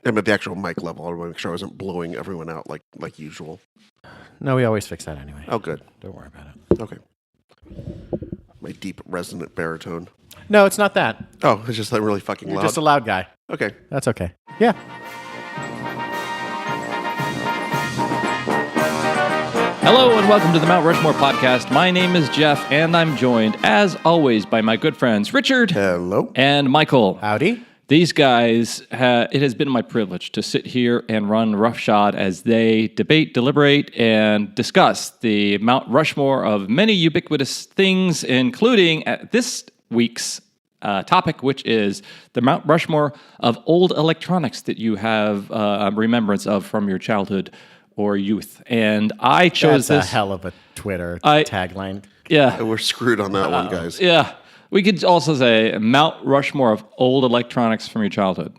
I'm at the actual mic level. I want to make sure I wasn't blowing everyone out like usual. No, we always fix that anyway. Oh, good. Don't worry about it. Okay. My deep resonant baritone. No, it's not that. Oh, it's just like really fucking You're loud. just a loud guy. Okay. That's okay. Yeah. Hello and welcome to the Mount Rushmore podcast. My name is Jeff, and I'm joined, as always, by my good friends Richard Hello. and Michael. Howdy. These guys, it has been my privilege to sit here and run roughshod as they debate, deliberate, and discuss the Mount Rushmore of many ubiquitous things, including this week's topic, which is the Mount Rushmore of old electronics that you have a remembrance of from your childhood or youth. And I chose That's this. a hell of a Twitter tagline. Yeah. We're screwed on that one, guys. Yeah. We could also say Mount Rushmore of old electronics from your childhood.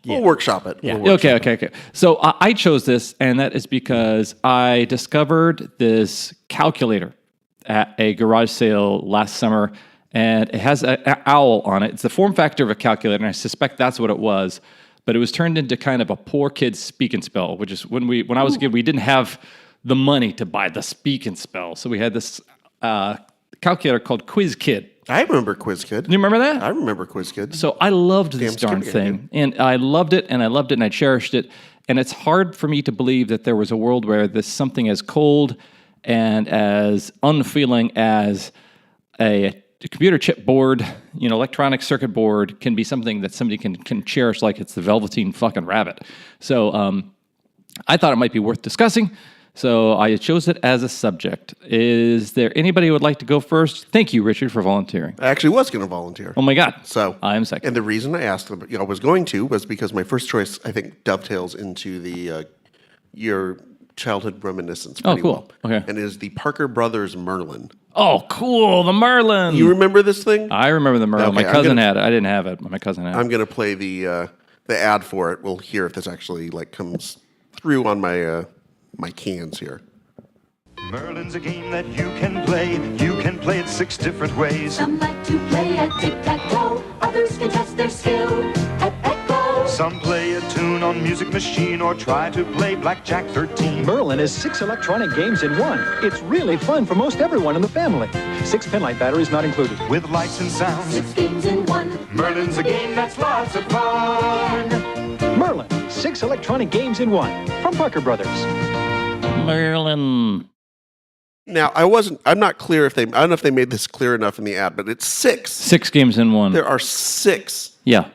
We'll workshop it. Yeah. We'll workshop Okay. So I chose this, and that is because I discovered this calculator at a garage sale last summer, and it has an owl on it. It's the form factor of a calculator, and I suspect that's what it was. But it was turned into kind of a poor kid's speak and spell, which is when I was a kid, we didn't have the money to buy the speak and spell. So we had this calculator called Quiz Kid. I remember Quiz Kid. Do you remember that? I remember Quiz Kid. So I loved this darn skipping thing. And I loved it, and I cherished it. And it's hard for me to believe that there was a world where this something as cold and as unfeeling as a computer chip board, electronic circuit board can be something that somebody can cherish like it's the Velveteen fucking Rabbit. So I thought it might be worth discussing. So I chose it as a subject. Is there anybody who would like to go first? Thank you, Richard, for volunteering. I actually was going to volunteer. Oh my God. So I am second. And the reason I asked them, I was going to, was because my first choice, I think, dovetails into the your childhood reminiscence pretty cool. well. Okay. And it is the Parker Brothers Merlin. Oh, cool. The Merlin. You remember this thing? I remember the Merlin. Okay, My cousin had it. I didn't have it, but my cousin had it. I'm going to play the ad for it. We'll hear if this actually comes through on my my cans here. Merlin's a game that you can play. You can play it 6 different ways. Some like to play at tic-tac-toe. Others can test their skill at Echo. Some play a tune on Music Machine or try to play Blackjack 13. Merlin is 6 electronic games in one. It's really fun for most everyone in the family. 6 pinlight batteries not included. With lights and sounds. 6 games in one. Merlin's a game that's lots of fun. Merlin, 6 electronic games in one. From Parker Brothers. Merlin. Now, I'm not clear I don't know if they made this clear enough in the ad, but it's 6. 6 games in one. There are 6. Yeah.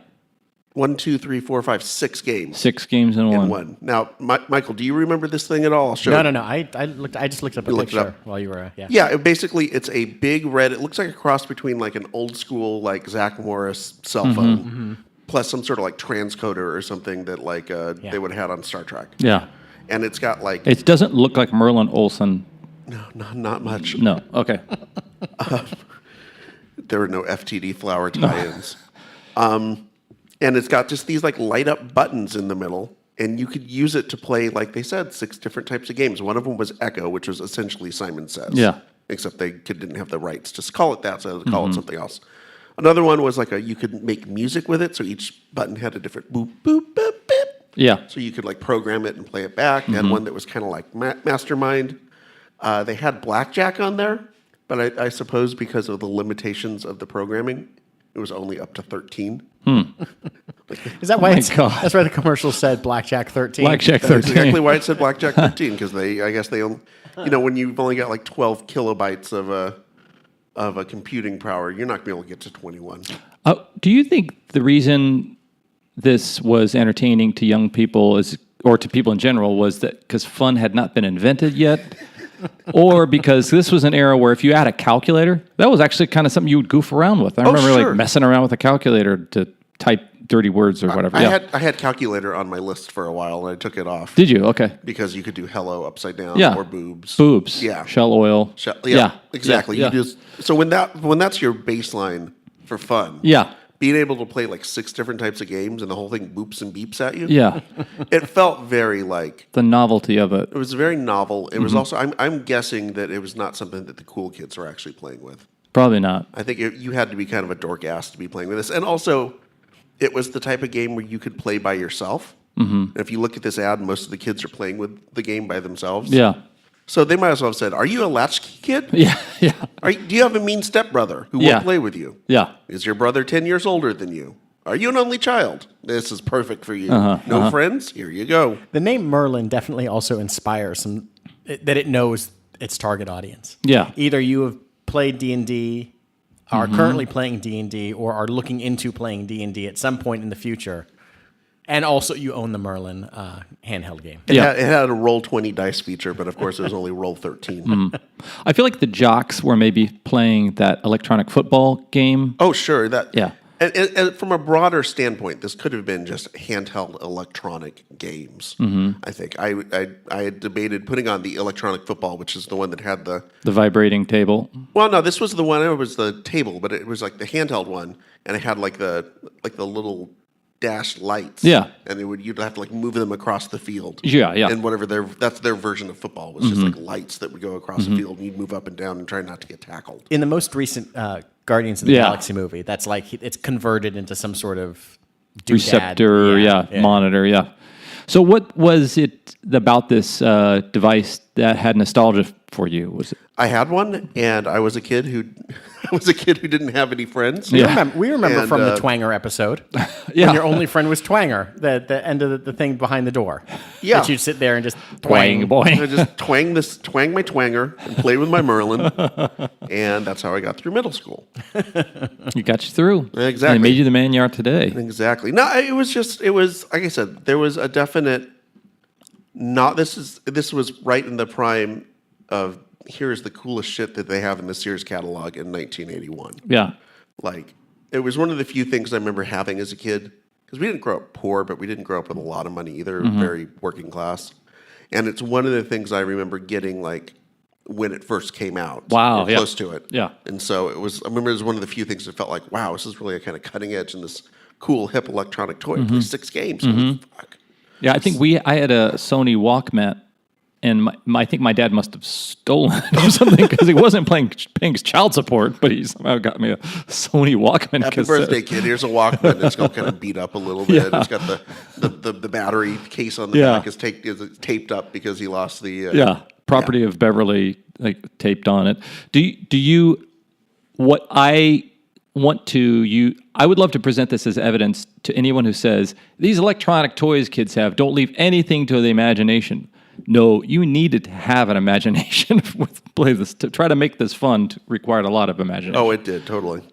1, 2, 3, 4, 5, 6 games 6 games in in one. one. Now, Michael, do you remember this thing at all? I'll show you. No. I just looked up a looked it picture up. while you were. Yeah, it's a big red. It looks like a cross between like an old school like Zach Morris cell phone, plus some sort of like transcoder or something that they would have had on Star Trek. Yeah. And it's got like It doesn't look like Merlin Olsen. no, not much. No. Okay. There were no FTD flower tie-ins. And it's got just these like light up buttons in the middle, and you could use it to play, like they said, 6 different types of games. One of them was Echo, which was essentially Simon Says. Yeah. Except they didn't have the rights to call it that, so they call it something else. Another one was you could make music with it, so each button had a different boop, boop, boop, boop. Yeah. So you could like program it and play it back. And one that was kind of like Mastermind. They had Blackjack on there, but I suppose because of the limitations of the programming, it was only up to 13. Is that why? God. That's why the commercial said Blackjack 13. Blackjack That's 13. exactly why it said Blackjack 13, because I guess they, when you've only got like 12 kilobytes of a computing power, you're not going to be able to get to 21. Do you think the reason this was entertaining to young people or to people in general was that because fun had not been invented yet? Or because this was an era where if you had a calculator, that was actually kind of something you would goof around with. I remember sure. like messing around with a calculator to type dirty words or whatever. I had calculator on my list for a while, and I took it off. Did you? Okay. Because you could do hello upside down Yeah. or boobs. Boobs. Yeah. Shell oil. Yeah, exactly. Yeah. So when that's your baseline for fun. Yeah. Being able to play like 6 different types of games and the whole thing boops and beeps at you. Yeah. It felt very like The novelty of it. it was very novel. It was also I'm guessing that it was not something that the cool kids were actually playing with. Probably not. I think you had to be kind of a dork ass to be playing with this, and also it was the type of game where you could play by yourself. And if you look at this ad, most of the kids are playing with the game by themselves. Yeah. So they might as well have said, "Are you a latchkey kid? Yeah. Yeah. Do you have a mean stepbrother who Yeah. won't play with you? Yeah. Is your brother 10 years older than you? Are you an only child? This is perfect for you. No friends? Here you go." The name Merlin definitely also inspires that it knows its target audience. Yeah. Either you have played D&D, are currently playing D&D, or are looking into playing D&D at some point in the future. And also you own the Merlin handheld game. It had a roll 20 dice feature, but of course it was only roll 13. I feel like the jocks were maybe playing that electronic football game. Oh, sure. Yeah. And from a broader standpoint, this could have been just handheld electronic games. I think I had debated putting on the electronic football, which is the one that had the. The vibrating table. Well, no, this was the one. It was the table, but it was like the handheld one, and it had like the little dashed lights. Yeah. And you'd have to like move them across the field. Yeah, yeah. And whatever that's their version of football was just like lights that would go across the field, and you'd move up and down and try not to get tackled. In the most recent Guardians of the Galaxy movie, that's like it's converted into some sort of doodad. Receptor, monitor, yeah. So what was it about this device that had nostalgia for you? Was it? I had one, and I was a kid who didn't have any friends. Yeah. We remember And, from the Twanger episode Yeah. when your only friend was Twanger, the end of the thing behind the door. Yeah. That you'd sit there and just Twang, boy. I just twang my twanger and play with my Merlin, and that's how I got through middle school. You got you through. Exactly. And it made you the man you are today. Exactly. No, it was like I said, there was a definite. This was right in the prime of here's the coolest shit that they have in the Sears catalog in 1981. Yeah. Like, it was one of the few things I remember having as a kid, because we didn't grow up poor, but we didn't grow up with a lot of money either, very working class. And it's one of the things I remember getting, like, when it first came out. Wow, or yeah. close to it. Yeah. And so I remember it was one of the few things that felt like, wow, this is really a kind of cutting edge and this cool, hip electronic toy. It plays 6 games. Holy fuck. Yeah, I think I had a Sony Walkman, and I think my dad must have stolen it or something because he wasn't paying child support, but he somehow got me a Sony Walkman Happy cassette. birthday, kid. Here's a Walkman. It's going to kind of beat up a little bit. Yeah. It's got the battery case on the back is taped up because he lost the... Property of Beverly, like taped on it. Do you? What I want to I would love to present this as evidence to anyone who says these electronic toys kids have don't leave anything to the imagination. No, you needed to have an imagination with play this to try to make this fun. Required a lot of imagination. Oh, it did totally.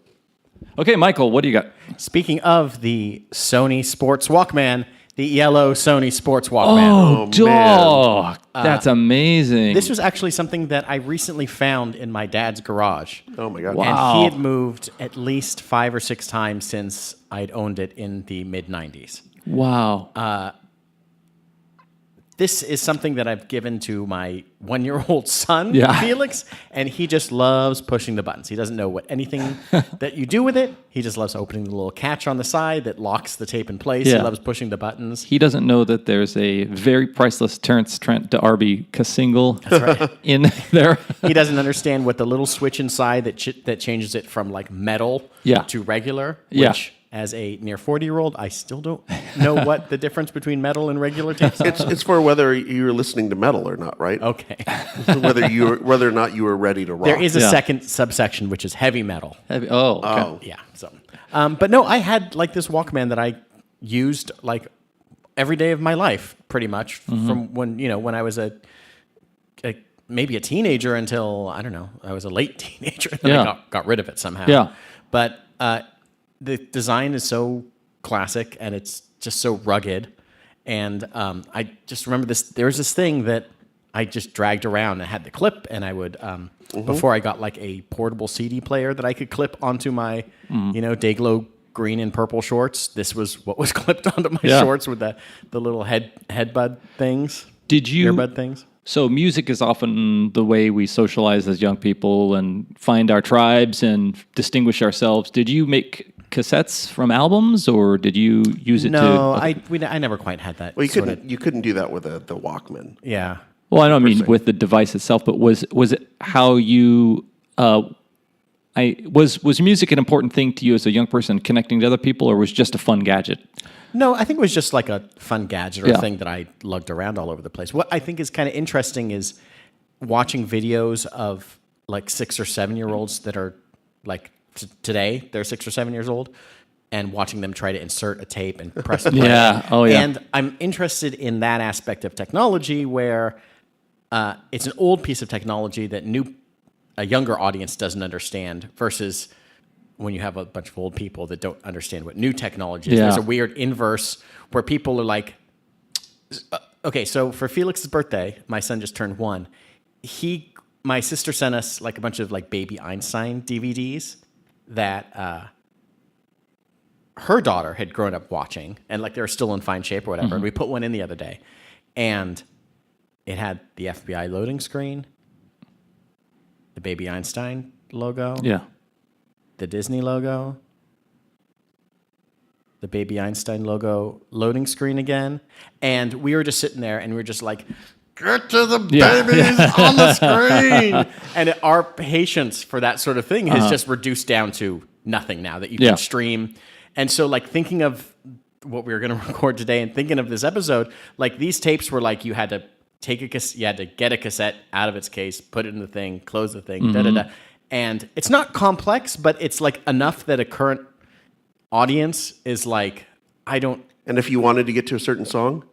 Okay, Michael, what do you got? Speaking of the Sony Sports Walkman, the yellow Sony Sports Walkman. Dog, that's amazing. This was actually something that I recently found in my dad's garage. Oh my god! Wow. And he had moved at least 5 or 6 times since I'd owned it in the mid-90s. Wow. This is something that I've given to my 1-year-old son, Yeah. Felix, and he just loves pushing the buttons. He doesn't know what anything that you do with it. He just loves opening the little catch on the side that locks the tape in place. Yeah. He loves pushing the buttons. He doesn't know that there's a very priceless Terrence Trent D'Arby single in there. He doesn't understand what the little switch inside that changes it from like metal Yeah. to regular, Yeah. which as a near 40-year-old, I still don't know what the difference between metal and regular tapes is. It's for whether you're listening to metal or not, right? Okay. whether or not you are ready to rock. There is a Yeah. second subsection, which is heavy metal. Oh, okay. Yeah. So, but no, I had like this Walkman that I used like every day of my life, pretty much from when I was maybe a teenager until I don't know, I was a late teenager. And then Yeah. I got rid of it somehow. Yeah. But the design is so classic and it's just so rugged. And I just remember this. There was this thing that I just dragged around. I had the clip, and I would before I got like a portable CD player that I could clip onto my Dayglow green and purple shorts. This was what was clipped onto my Yeah. shorts with the little headbud things. Did you earbud things? So music is often the way we socialize as young people and find our tribes and distinguish ourselves. Did you make cassettes from albums, or did you use it No, to? I never quite had that. Well, you couldn't do that with the Walkman. Was music an important thing to you as a young person, connecting to other people, or was it just a fun gadget? No, I think it was just like a fun gadget or Yeah. a thing that I lugged around all over the place. What I think is kind of interesting is watching videos of like 6 or 7 year olds that are like today, they're 6 or 7 years old, and watching them try to insert a tape and press play. Yeah. Oh, yeah. And I'm interested in that aspect of technology where it's an old piece of technology that a younger audience doesn't understand versus when you have a bunch of old people that don't understand what new technology is. Yeah. There's a weird inverse where people are like, okay, so for Felix's birthday, my son just turned 1. My sister sent us like a bunch of like Baby Einstein DVDs that her daughter had grown up watching, and like they were still in fine shape or whatever. And we put one in the other day, and it had the FBI loading screen, the Baby Einstein logo, Yeah. the Disney logo, the Baby Einstein logo loading screen again. And we were just sitting there and we were just like, get to the babies on the screen. And our patience for that sort of thing has just reduced down to nothing now that you Yeah. can stream. And so like thinking of what we were going to record today and thinking of this episode, like these tapes were like you had to you had to get a cassette out of its case, put it in the thing, close the thing, da-da-da. And it's not complex, but it's like enough that a current audience is like, I don't. And if you wanted to get to a certain song,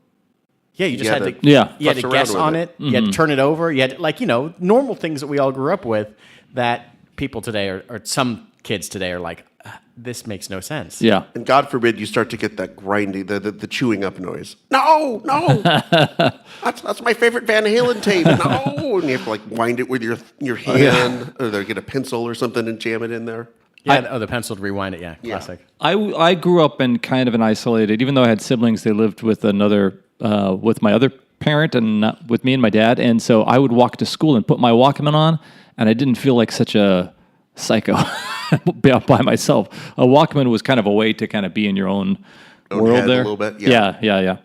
Yeah, you just had had to you had futz to around guess with on it. it. You had to turn it over. You had like normal things that we all grew up with that people today or some kids today are like, this makes no sense. Yeah. and God forbid you start to get that grinding, the chewing up noise. No, that's my favorite Van Halen tape. No, and you have to like wind it with your hand, or they get a pencil or something and jam it in there. Yeah, the pencil to rewind it. Yeah, classic. I grew up in kind of an isolated, even though I had siblings, they lived with with my other parent and not with me and my dad. And so I would walk to school and put my Walkman on, and I didn't feel like such a psycho by myself. A Walkman was kind of a way to kind of be in your own world head a there. little bit, Yeah.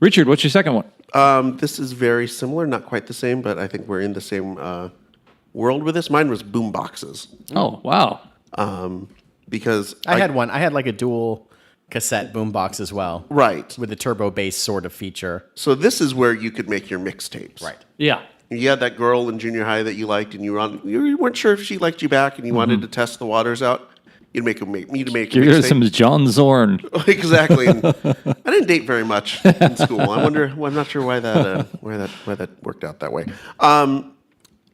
Richard, what's your second one? This is very similar, not quite the same, but I think we're in the same world with this. Mine was boom boxes. Oh, wow. Because I had one. I had like a dual cassette boombox as well. Right. With a turbo bass sort of feature. So this is where you could make your mixtapes. Right. Yeah. You had that girl in junior high that you liked, and you weren't sure if she liked you back, and you wanted to test the waters out. You'd make a Here's some mixtape. John Zorn. Exactly. And I didn't date very much in school. I'm not sure why that worked out that way.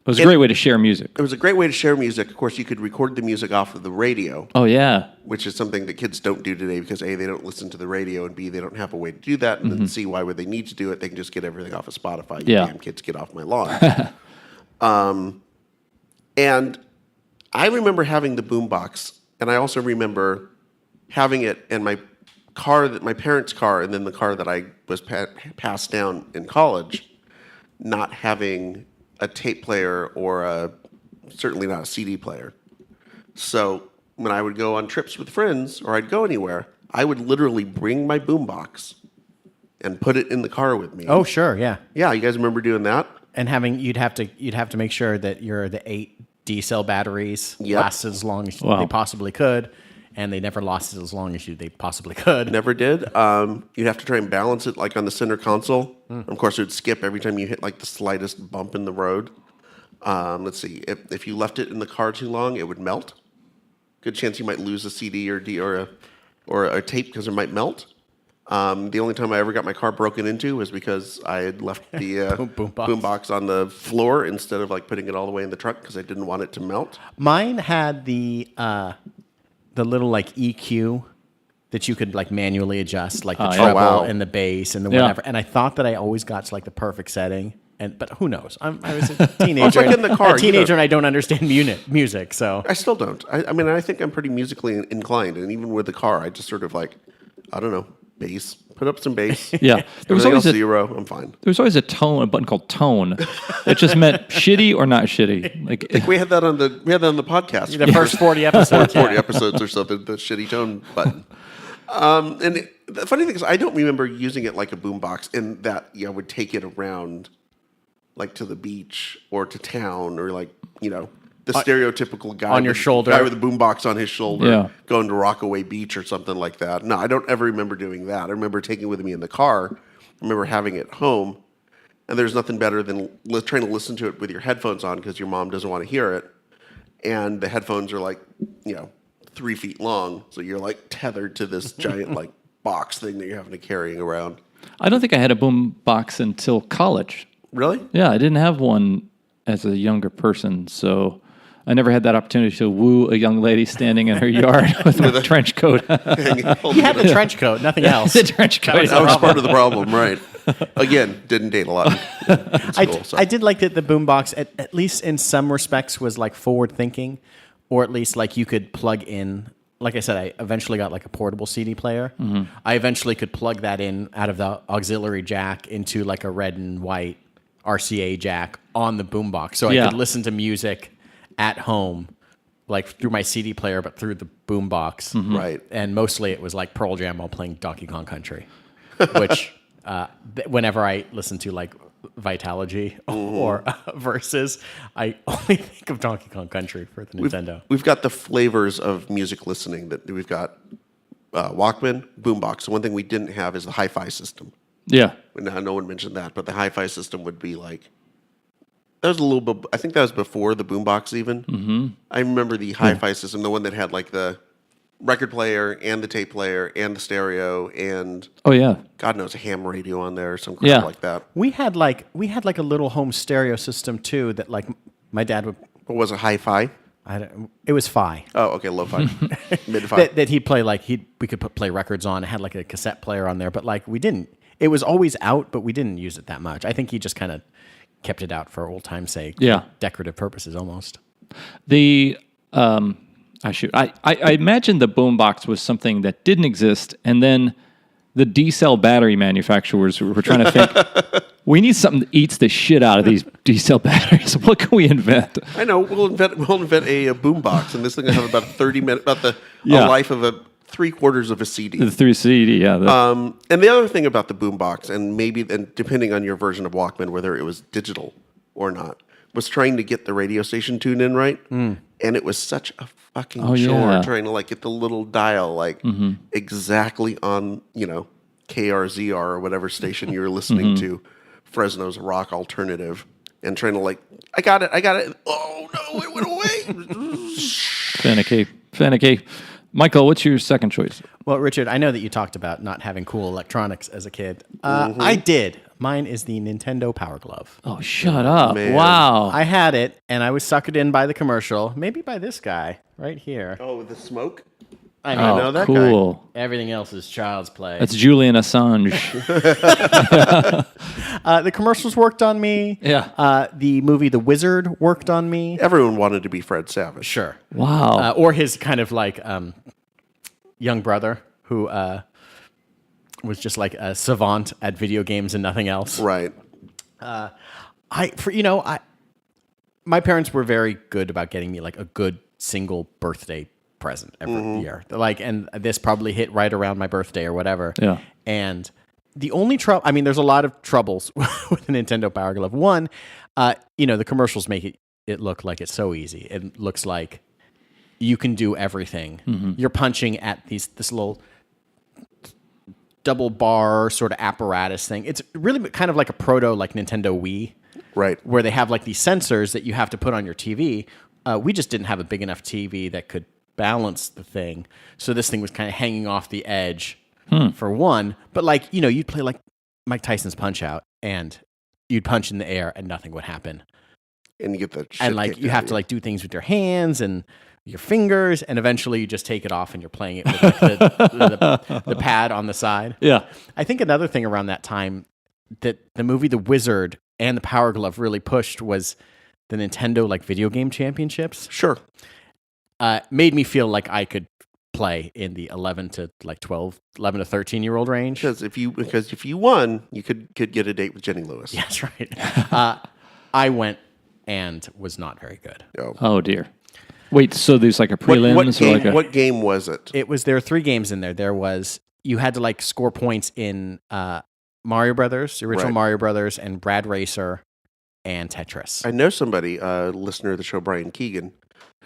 It was a great way to share music. It was a great way to share music. Of course, you could record the music off of the radio, Oh, yeah. which is something that kids don't do today because A, they don't listen to the radio, and B, they don't have a way to do that, and then C, why would they need to do it? They can just get everything off of Spotify. You Yeah. damn kids, get off my lawn. And I remember having the boombox, and I also remember having it in my parents' car, and then the car that I was passed down in college, not having a tape player or certainly not a CD player. So when I would go on trips with friends or I'd go anywhere, I would literally bring my boombox and put it in the car with me. Oh, sure, yeah. Yeah, you guys remember doing that? And you'd have to make sure that the 8 D cell batteries Yep. lasted as long as Wow. they possibly could, and they never lasted as long as they possibly could. Never did. You'd have to try and balance it like on the center console. Of course, it would skip every time you hit like the slightest bump in the road. Let's see. If you left it in the car too long, it would melt. Good chance you might lose a CD or a tape because it might melt. The only time I ever got my car broken into was because I had left the boombox on the floor instead of like putting it all the way in the truck because I didn't want it to melt. Mine had the little like EQ that you could like manually adjust, like the treble wow. and the bass and the Yeah. whatever. And I thought that I always got to like the perfect setting. But who knows? I was a teenager. It's like in the car, and I don't understand music. So I still don't. I mean, I think I'm pretty musically inclined, and even with the car, I just sort of like, I don't know, bass. Put up some bass. Yeah. There was Everything always else a 0. I'm fine. There was always a button called tone. It just meant shitty or not shitty. Like We had that on the podcast. the first 40 episodes. 40 episodes or something. The shitty tone button. The funny thing is, I don't remember using it like a boombox, in that I would take it around, like to the beach or to town, or like the stereotypical guy on your with, shoulder. guy with a boombox on his shoulder, Yeah. going to Rockaway Beach or something like that. No, I don't ever remember doing that. I remember taking it with me in the car. I remember having it home, and there's nothing better than trying to listen to it with your headphones on because your mom doesn't want to hear it, and the headphones are like 3 feet long, so you're like tethered to this giant like box thing that you're having to carrying around. I don't think I had a boom box until college. Really? Yeah, I didn't have one as a younger person, so I never had that opportunity to woo a young lady standing in her yard with a trench coat. You had the trench coat, nothing else. The trench coat. That was part of the problem, right? Again, didn't date a lot. In school, so. I did like that the boombox, at least in some respects, was like forward thinking, or at least like you could plug in. Like I said, I eventually got like a portable CD player. Mm-hmm. I eventually could plug that in out of the auxiliary jack into like a red and white RCA jack on the boombox, so I Yeah. could listen to music at home, like through my CD player, but through the boombox. Right. And mostly it was like Pearl Jam while playing Donkey Kong Country, which whenever I listen to like Vitalogy or Versus, I only think of Donkey Kong Country for the Nintendo. We've got the flavors of music listening that we've got Walkman, boombox. The one thing we didn't have is the hi-fi system. Yeah. No one mentioned that, but the hi-fi system would be like, that was a little bit, I think that was before the boombox even. Mm-hmm. I remember the hi-fi system, the one that had like the record player and the tape player and the stereo and Oh, yeah. God knows a ham radio on there or some crap Yeah. like that. We had like a little home stereo system too that like my dad would. What was a hi-fi? It was Fi. Oh, okay, low-fi, mid-fi. That he'd play like we could play records on. It had like a cassette player on there, but like we didn't. It was always out, but we didn't use it that much. I think he just kind of kept it out for old time's sake. Yeah. Decorative purposes almost. The I imagine the boombox was something that didn't exist, and then the D-cell battery manufacturers were trying to think, we need something that eats the shit out of these D-cell batteries. What can we invent? I know, we'll invent a boombox, and this thing will have about 30 minutes, about the Yeah. life of a 3/4 of a CD. The 3 CD, yeah. And the other thing about the boombox, and depending on your version of Walkman, whether it was digital or not, was trying to get the radio station tuned in right. And it was such a fucking chore yeah. trying to like get the little dial like exactly on, KRZR or whatever station you were listening to, Fresno's rock alternative, and trying to like, I got it. Oh no, it went away. Finicky. Michael, what's your second choice? Well, Richard, I know that you talked about not having cool electronics as a kid. I did. Mine is the Nintendo Power Glove. Oh, shut up. man. Wow. I had it, and I was suckered in by the commercial, maybe by this guy right here. Oh, with the smoke? I mean, Oh, know that cool. everything else is child's play. That's Julian Assange. The commercials worked on me. Yeah. The movie The Wizard worked on me. Everyone wanted to be Fred Savage. Sure. Wow. Or his kind of like young brother who was just like a savant at video games and nothing else. Right. My parents were very good about getting me like a good single birthday present every year. Like, and this probably hit right around my birthday or whatever. Yeah. And the only trouble, I mean, there's a lot of troubles with the Nintendo Power Glove. One, the commercials make it look like it's so easy. It looks like you can do everything. You're punching at this little double bar sort of apparatus thing. It's really kind of like a proto like Nintendo Wii. Right. Where they have like these sensors that you have to put on your TV. We just didn't have a big enough TV that could balance the thing. So this thing was kind of hanging off the edge for one. But like, you'd play like Mike Tyson's Punch Out and you'd punch in the air and nothing would happen. And you get the shit And like kicked you out have of to like do things with your hands and your fingers, and eventually you just take it off and you're playing it with like, the pad on the side. Yeah. I think another thing around that time that the movie The Wizard and the Power Glove really pushed was the Nintendo like video game championships. Sure. Made me feel like I could play in the 11 to 13-year-old range. Because if you won, you could get a date with Jenny Lewis. Yeah, that's right. I went and was not very good. Oh, dear. Wait, so there's like a prelims or like a... What game was it? There were 3 games in there. You had to like score points in Mario Brothers, the original Right. Mario Brothers, and Brad Racer and Tetris. I know somebody, a listener of the show, Brian Keegan,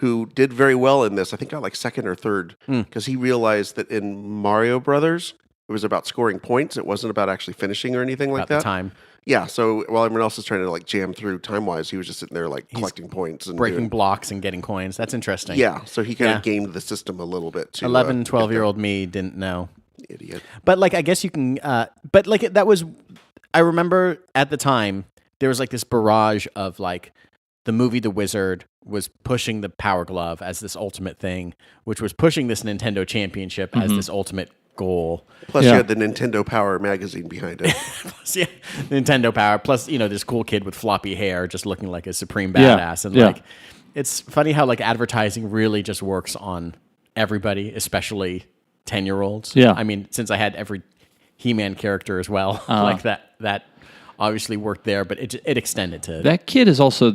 who did very well in this. I think got like second or third because he realized that in Mario Brothers, it was about scoring points. It wasn't about actually finishing or anything like About that. the time. Yeah. So while everyone else was trying to like jam through time wise, he was just sitting there like collecting points and Breaking doing, blocks and getting coins. That's interesting. yeah. So he kind Yeah. of gamed the system a little bit too. 11, 12-year-old me didn't know. Idiot. But like, I guess you can. But like, that was. I remember at the time there was like this barrage of like the movie The Wizard was pushing the Power Glove as this ultimate thing, which was pushing this Nintendo Championship as this ultimate goal. Plus, Yeah. you had the Nintendo Power magazine behind it. Plus, yeah, Nintendo Power. Plus, this cool kid with floppy hair just looking like a supreme Yeah. badass. And Yeah. like, it's funny how like advertising really just works on everybody, especially 10-year-olds. Yeah. I mean, since I had every He-Man character as well, like that obviously worked there, but it extended to That kid is also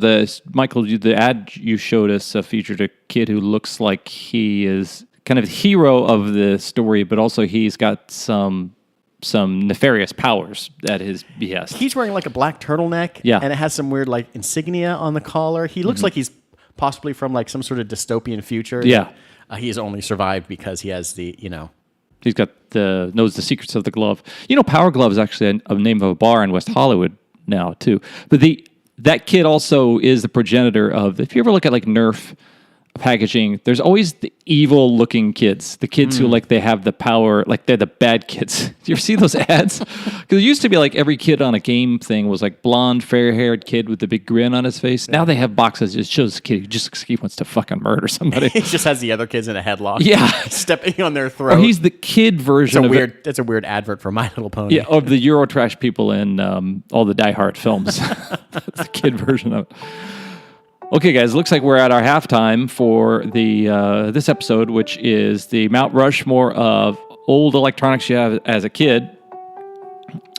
Michael. The ad you showed us featured a kid who looks like he is kind of the hero of the story, but also he's got some nefarious powers at his behest. He's wearing like a black turtleneck, Yeah. and it has some weird like insignia on the collar. He looks like he's possibly from like some sort of dystopian future. Yeah. He has only survived because he has the He's got knows the secrets of the glove. Power Glove is actually a name of a bar in West Hollywood now too. But that kid also is the progenitor of. If you ever look at like Nerf packaging, there's always the evil looking kids, the kids who like they have the power, like they're the bad kids. Do you ever see those ads? Because it used to be like every kid on a game thing was like blonde, fair haired kid with the big grin on his face. Now they have boxes. It shows a kid who just he wants to fucking murder somebody. he just has the other kids in a headlock. Yeah. stepping on their throat. Or he's the kid version of it. That's a weird advert for My Little Pony. Yeah, of the Eurotrash people in all the Die Hard films. That's the kid version of it. Okay, guys, looks like we're at our halftime for the this episode, which is the Mount Rushmore of old electronics you have as a kid.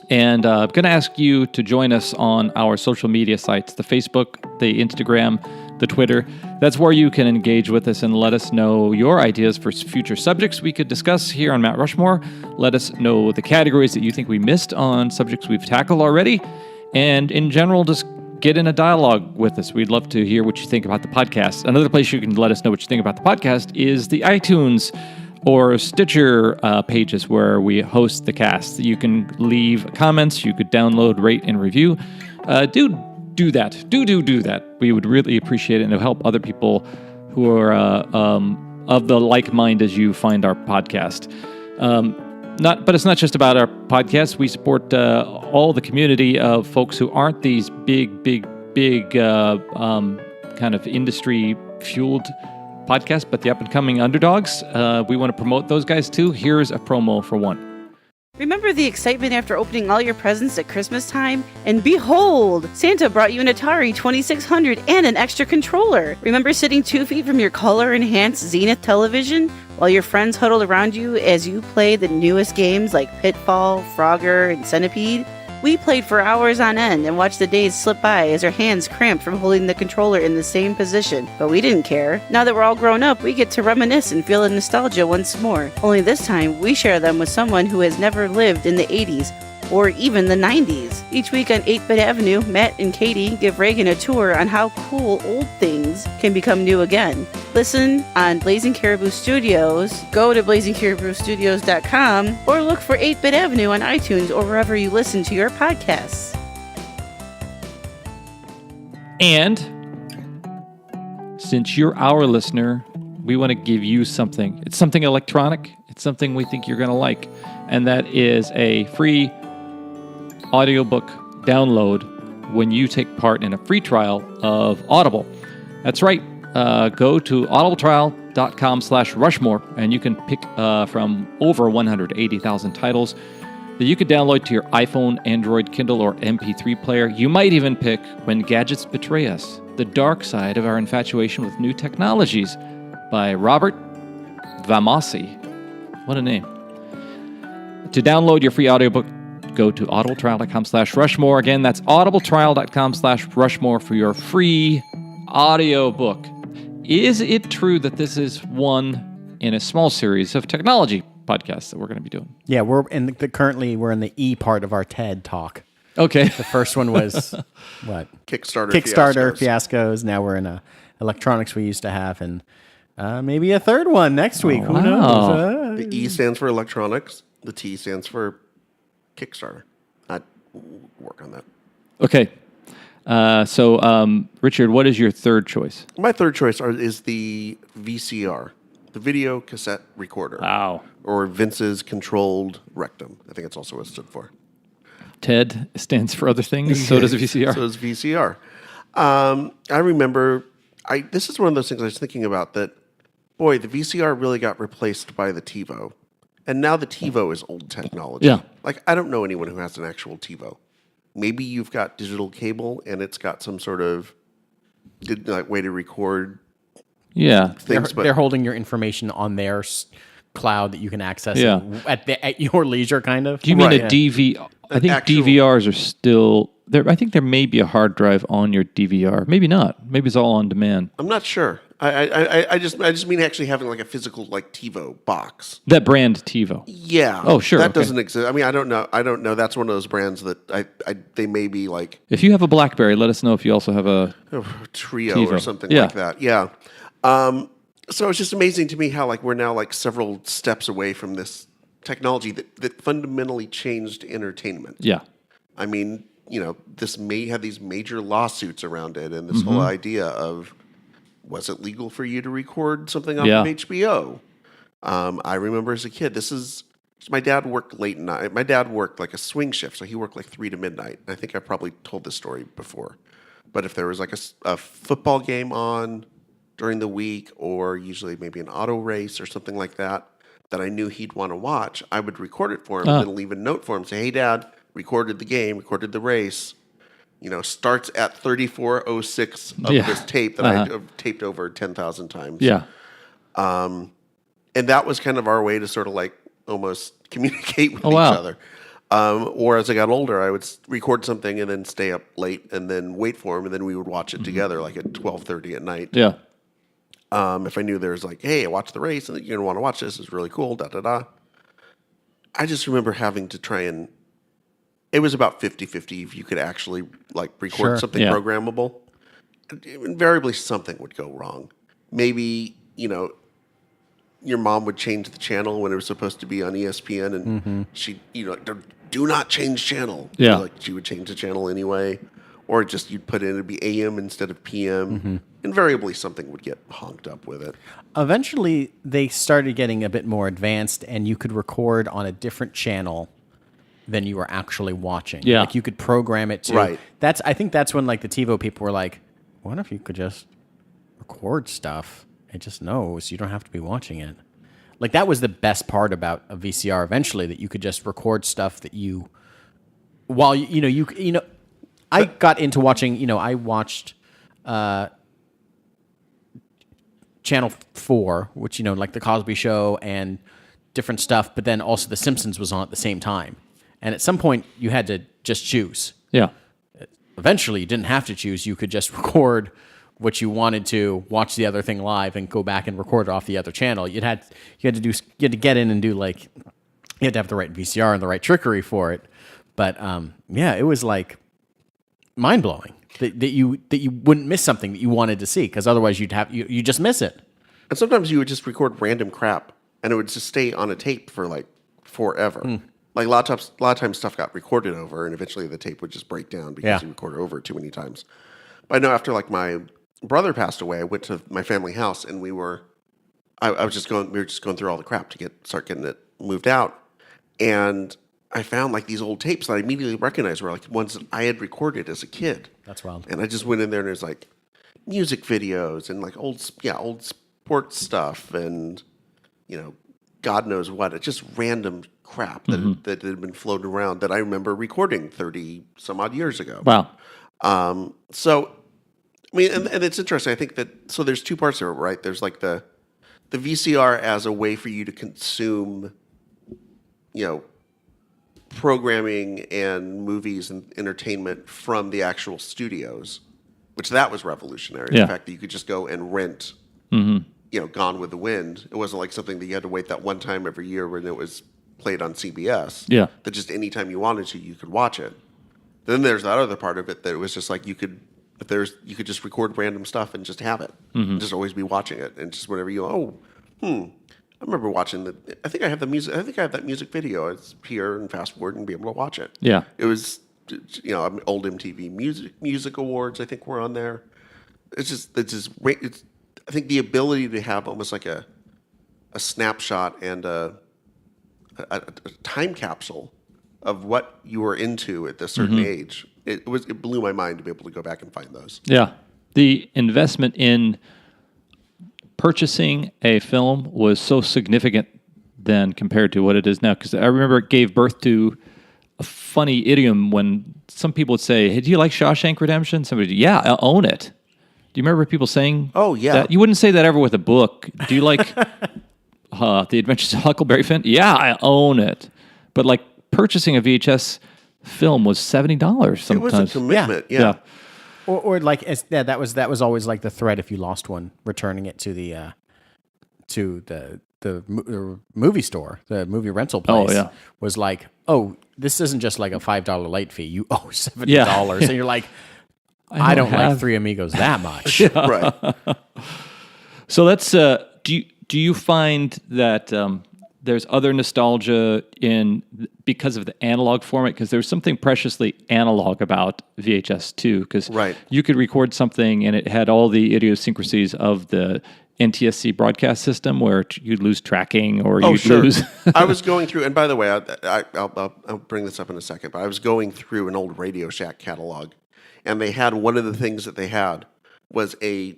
And I'm going to ask you to join us on our social media sites, the Facebook, the Instagram, the Twitter. That's where you can engage with us and let us know your ideas for future subjects we could discuss here on Mount Rushmore. Let us know the categories that you think we missed on subjects we've tackled already. And in general, just get in a dialogue with us. We'd love to hear what you think about the podcast. Another place you can let us know what you think about the podcast is the iTunes or Stitcher pages where we host the cast. You can leave comments. You could download, rate, and review. Do that. Do that. We would really appreciate it, and it'll help other people who are of the like mind as you find our podcast. But it's not just about our podcast. We support all the community of folks who aren't these big kind of industry-fueled podcasts, but the up-and-coming underdogs. We want to promote those guys too. Here's a promo for one. Remember the excitement after opening all your presents at Christmas time? And behold, Santa brought you an Atari 2600 and an extra controller. Remember sitting 2 feet from your color-enhanced Zenith television while your friends huddled around you as you played the newest games like Pitfall, Frogger, and Centipede? We played for hours on end and watched the days slip by as our hands cramped from holding the controller in the same position. But we didn't care. Now that we're all grown up, we get to reminisce and feel the nostalgia once more. Only this time, we share them with someone who has never lived in the 80s or even the 90s. Each week on 8-Bit Avenue, Matt and Katie give Reagan a tour on how cool old things can become new again. Listen on Blazing Caribou Studios, go to blazingcariboustudios.com, or look for 8-Bit Avenue on iTunes or wherever you listen to your podcasts. And since you're our listener, we want to give you something. It's something electronic. It's something we think you're going to like. And that is a free audiobook download when you take part in a free trial of Audible. That's right. Go to audibletrial.com/Rushmore, and you can pick from over 180,000 titles that you could download to your iPhone, Android, Kindle, or MP3 player. You might even pick When Gadgets Betray Us, The Dark Side of Our Infatuation with New Technologies by Robert Vamosi. What a name. To download your free audiobook, go to audibletrial.com/Rushmore. Again, that's audibletrial.com/Rushmore for your free audiobook. Is it true that this is one in a small series of technology podcasts that we're going to be doing? Yeah, currently we're in the E part of our TED talk. Okay. The first one was what? Kickstarter Kickstarter fiascos. Now we're in a electronics we used to have, and maybe a third one next week. Who wow. knows? The E stands for electronics. The T stands for Kickstarter. I'd work on that. Okay. Richard, what is your third choice? My third choice is the VCR, the video cassette recorder. Wow. Or Vince's controlled rectum. I think it's also what it stood for. TED stands for other things. So does VCR. So does VCR. I remember, this is one of those things I was thinking about that, boy, the VCR really got replaced by the TiVo. And now the TiVo is old technology. Yeah. Like, I don't know anyone who has an actual TiVo. Maybe you've got digital cable and it's got some sort of way to record Yeah. things. They're holding your information on their cloud that you can access Yeah. at your leisure, kind of. Do you mean Right. a DV? I think actual- DVRs are still there. I think there may be a hard drive on your DVR. Maybe not. Maybe it's all on demand. I'm not sure. I just mean actually having like a physical like TiVo box. That brand TiVo. Yeah. Oh, sure, That okay. doesn't exist. I mean, I don't know. That's one of those brands that they may be like If you have a BlackBerry, let us know if you also have a. Trio or TiVo. something Yeah. like that. Yeah. So it's just amazing to me how like we're now like several steps away from this technology that fundamentally changed entertainment. Yeah. I mean, this may have these major lawsuits around it, and this Mm-hmm. whole idea of was it legal for you to record something off Yeah. of HBO? I remember as a kid, my dad worked late night. My dad worked like a swing shift, so he worked like 3 to midnight. I think I probably told this story before. But if there was like a football game on during the week, or usually maybe an auto race or something like that, that I knew he'd want to watch, I would record it for him and then leave a note for him, say, "Hey, Dad, recorded the game, recorded the race. Starts at 34:06 of Yeah. this tape that I've taped over 10,000 times." Yeah. And that was kind of our way to sort of like almost communicate with wow. each other. Or as I got older, I would record something and then stay up late and then wait for him, and then we would watch it together like at 12:30 at night. Yeah. If I knew there was like, "Hey, I watched the race and you're going to want to watch this. It's really cool, da da da." I just remember having to try and, it was about 50-50 if you could actually like record Sure. something Yeah. programmable. Invariably something would go wrong. Maybe, your mom would change the channel when it was supposed to be on ESPN, and she, do not change channel. Yeah. Like she would change the channel anyway, or just you'd put in it'd be AM instead of PM. Invariably, something would get honked up with it. Eventually, they started getting a bit more advanced, and you could record on a different channel than you were actually watching. Yeah. Like you could program it to. Right. I think that's when like the TiVo people were like, what if you could just record stuff? It just knows. You don't have to be watching it. Like that was the best part about a VCR eventually, that you could just record stuff that you, while I got into watching, I watched Channel 4, which, like The Cosby Show and different stuff, but then also The Simpsons was on at the same time. And at some point, you had to just choose. Yeah. Eventually, you didn't have to choose. You could just record what you wanted to, watch the other thing live, and go back and record it off the other channel. You had to get in and do like, you had to have the right VCR and the right trickery for it. But yeah, it was like mind blowing that you wouldn't miss something that you wanted to see, because otherwise you just miss it. And sometimes you would just record random crap, and it would just stay on a tape for like forever. Like a lot of times stuff got recorded over, and eventually the tape would just break down because you recorded over too many times. But I know after like my brother passed away, I went to my family house, and we were just going through all the crap to start getting it moved out, and I found like these old tapes that I immediately recognized were like ones that I had recorded as a kid. That's wild. And I just went in there, and there's like music videos and like old sports stuff, and God knows what. It's just random crap that had been floating around that I remember recording 30 some odd years ago. Wow. So, I mean, and it's interesting. I think that, so there's two parts of it, right? There's like the VCR as a way for you to consume, programming and movies and entertainment from the actual studios, which that was revolutionary. Yeah. The fact that you could just go and rent, Gone with the Wind. It wasn't like something that you had to wait that one time every year when it was played on CBS. Yeah. That just anytime you wanted to, you could watch it. Then there's that other part of it that it was just like you could if you could just record random stuff and just have it, and just always be watching it, and just whenever I remember watching I think I have the music. I think I have that music video. It's here and fast forward and be able to watch it. Yeah. It was, old MTV music awards. I think were on there. It's I think the ability to have almost like a snapshot and a time capsule of what you were into at this certain age. It blew my mind to be able to go back and find those. Yeah. The investment in purchasing a film was so significant then compared to what it is now. Because I remember it gave birth to a funny idiom when some people would say, "Hey, do you like Shawshank Redemption?" Somebody, "Yeah, I own it." Do you remember people saying, "Oh, yeah"? That? You wouldn't say that ever with a book. Do you like The Adventures of Huckleberry Finn? "Yeah, I own it." But like purchasing a VHS film was $70 sometimes. It was a commitment. Yeah. Or like that was always like the threat if you lost one, returning it to the movie store, the movie rental place. Oh, yeah. Was like, oh, this isn't just like a $5 late fee. You owe $70, and you're like, I don't like Three Amigos that much. Right. So let's. Do you find that there's other nostalgia because of the analog format? Because there's something preciously analog about VHS too. Because you could record something and it had all the idiosyncrasies of the NTSC broadcast system, where you'd lose tracking or you'd lose. I was going through, and by the way, I'll bring this up in a second. But I was going through an old Radio Shack catalog, and they had one of the things that they had was a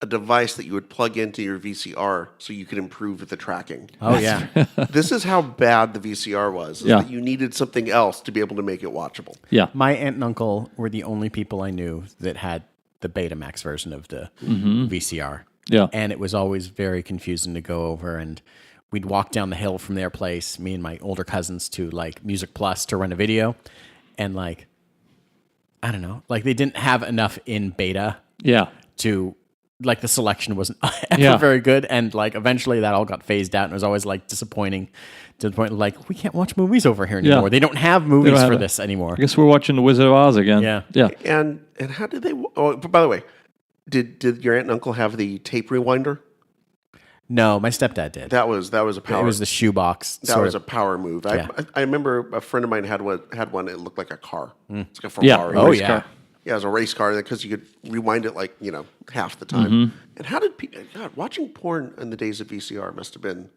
device that you would plug into your VCR so you could improve the tracking. Oh, yeah. This is how bad the VCR was. That you needed something else to be able to make it watchable. Yeah. My aunt and uncle were the only people I knew that had the Betamax version of the VCR. Yeah. And it was always very confusing to go over, and we'd walk down the hill from their place, me and my older cousins, to like Music Plus to rent a video. And like, I don't know, like they didn't have enough in beta to, like, the selection wasn't ever very good, and like eventually that all got phased out, and it was always like disappointing to the point like, we can't watch movies over here anymore. They don't have movies for this anymore. I guess we're watching The Wizard of Oz again. Yeah. And how did they? Oh, by the way, did your aunt and uncle have the tape rewinder? No, my stepdad did. That was a power. It was the shoebox. That was a power move. Yeah. I remember a friend of mine had one. It looked like a car. It's like a Ferrari. Car. Yeah, it was a race car because you could rewind it like, half the time. And how did people... God, watching porn in the days of VCR must have been...